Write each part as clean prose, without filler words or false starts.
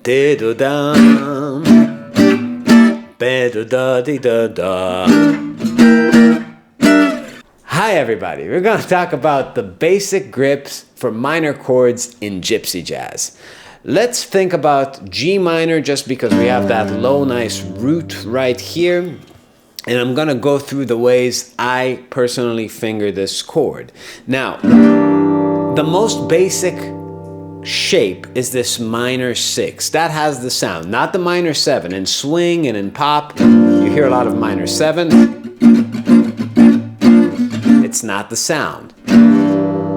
Di-do-dum, be-do-da-di-da-da. Hi everybody, we're going to talk about the basic grips for minor chords in gypsy jazz. Let's think about G minor just because we have that low nice root right here. And I'm going to go through the ways I personally finger this chord. Now, the most basic shape is this minor 6. That has the sound, not the minor 7. In swing and in pop, you hear a lot of minor 7. It's not the sound.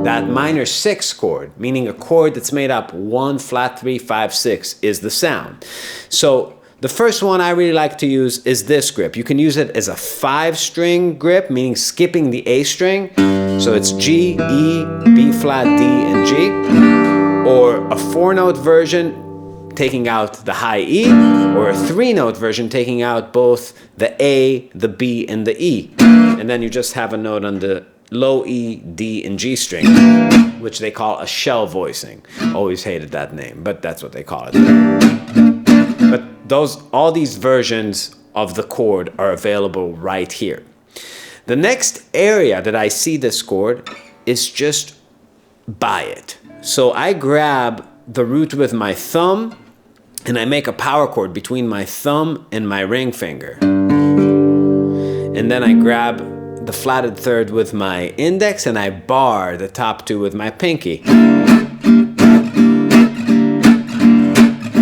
That minor 6 chord, meaning a chord that's made up 1, flat 3, 5, 6, is the sound. So the first one I really like to use is this grip. You can use it as a 5-string grip, meaning skipping the A string. So it's G, E, B flat, D, and G. Or a 4-note version taking out the high E, or a 3-note version taking out both the A, the B, and the E. And then you just have a note on the low E, D, and G string, which they call a shell voicing. Always hated that name, but that's what they call it. But all these versions of the chord are available right here. The next area that I see this chord is just by it. So I grab the root with my thumb and I make a power chord between my thumb and my ring finger. And then I grab the flatted third with my index and I bar the top 2 with my pinky.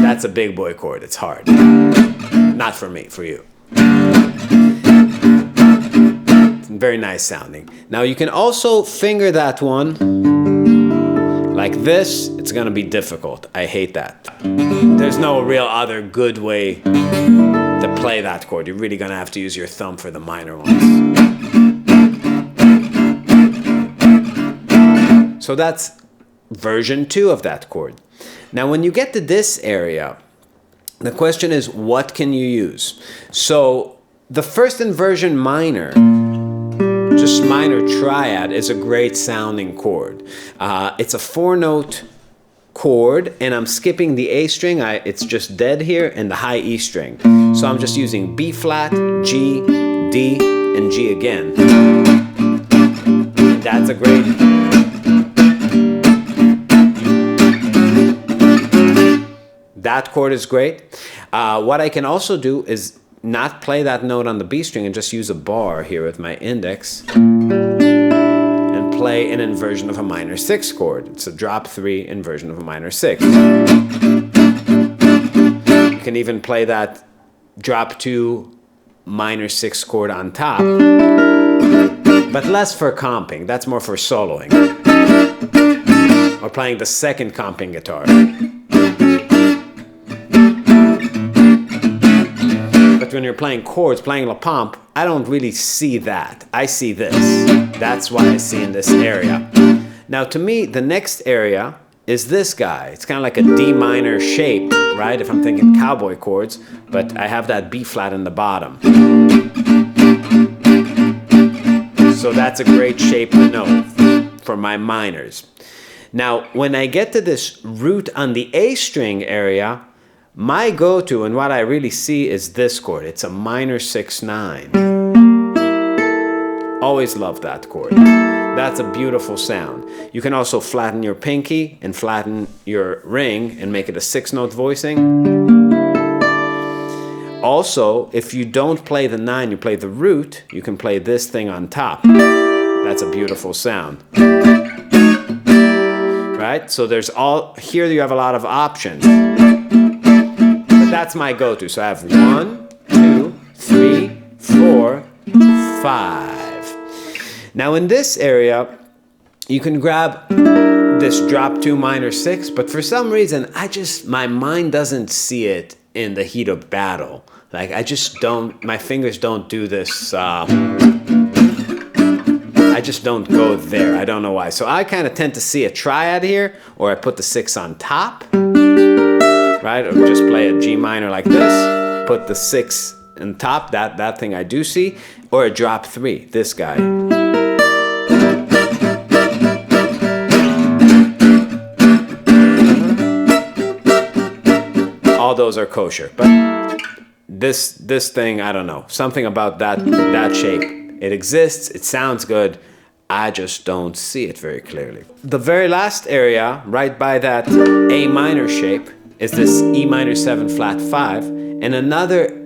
That's a big boy chord, it's hard. Not for me, for you. It's very nice sounding. Now you can also finger that one like this. It's gonna be difficult. I hate that. There's no real other good way to play that chord. You're really gonna have to use your thumb for the minor ones. So that's version 2 of that chord. Now when you get to this area, the question is, what can you use? So the first inversion minor, just minor triad, is a great sounding chord. It's a 4-note chord and I'm skipping the A string. It's just dead here, and the high E string. So I'm just using B flat, G, D, and G again. That's a great... That chord is great. What I can also do is not play that note on the B string and just use a bar here with my index and play an inversion of a minor 6 chord. It's a drop 3 inversion of a minor 6. You can even play that drop 2 minor 6 chord on top, but less for comping. That's more for soloing or playing the second comping guitar. When you're playing chords, playing La Pompe, I don't really see that. I see this. That's what I see in this area. Now to me, the next area is this guy. It's kind of like a D minor shape, right? If I'm thinking cowboy chords, but I have that B flat in the bottom. So that's a great shape to know for my minors. Now, when I get to this root on the A string area, my go-to and what I really see is this chord. It's a minor 6/9. Always love that chord. That's a beautiful sound. You can also flatten your pinky and flatten your ring and make it a 6-note voicing. Also, if you don't play the 9, you play the root, you can play this thing on top. That's a beautiful sound. Right? So here you have a lot of options. That's my go-to. So I have 1, 2, 3, 4, 5. Now in this area, you can grab this drop 2 minor 6, but for some reason, my mind doesn't see it in the heat of battle. Like my fingers don't do this. I just don't go there. I don't know why. So I kind of tend to see a triad here, or I put the 6 on top. Right, or just play a G minor like this, put the 6 on top, that thing I do see, or a drop 3, this guy. all those are kosher. But this thing, I don't know, something about that shape. It exists, it sounds good, I just don't see it very clearly. The very last area, right by that A minor shape, is this E minor 7 flat 5. And another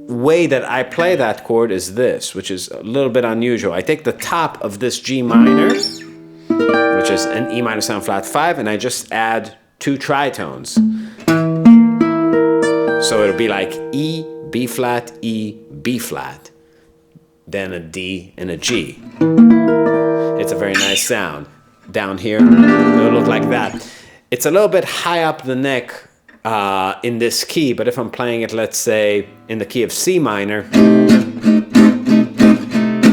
way that I play that chord is this, which is a little bit unusual. I take the top of this G minor, which is an E minor 7 flat 5, and I just add 2 tritones. So it'll be like E, B flat, E, B flat, then a D and a G. It's a very nice sound. Down here, it'll look like that. It's a little bit high up the neck in this key, but if I'm playing it, let's say, in the key of C minor,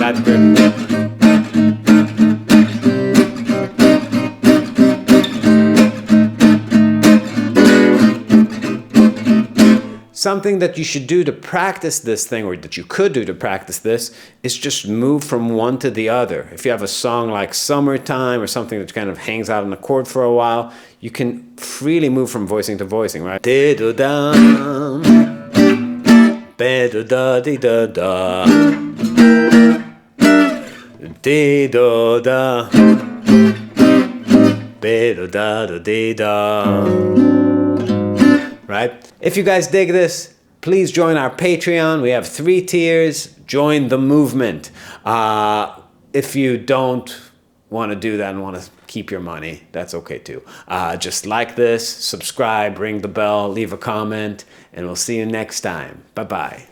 that's good. Something that you should do to practice this thing, or that you could do to practice this, is just move from one to the other. If you have a song like Summertime or something that kind of hangs out on a chord for a while, you can freely move from voicing to voicing, right? Di-do-dum, be-do-da-di-da-da, di-do-da, be-do-da-da-di-da. Right? If you guys dig this, please join our Patreon. We have 3 tiers. Join the movement. If you don't want to do that and want to keep your money, that's okay too. Just like this, subscribe, ring the bell, leave a comment, and we'll see you next time. Bye-bye.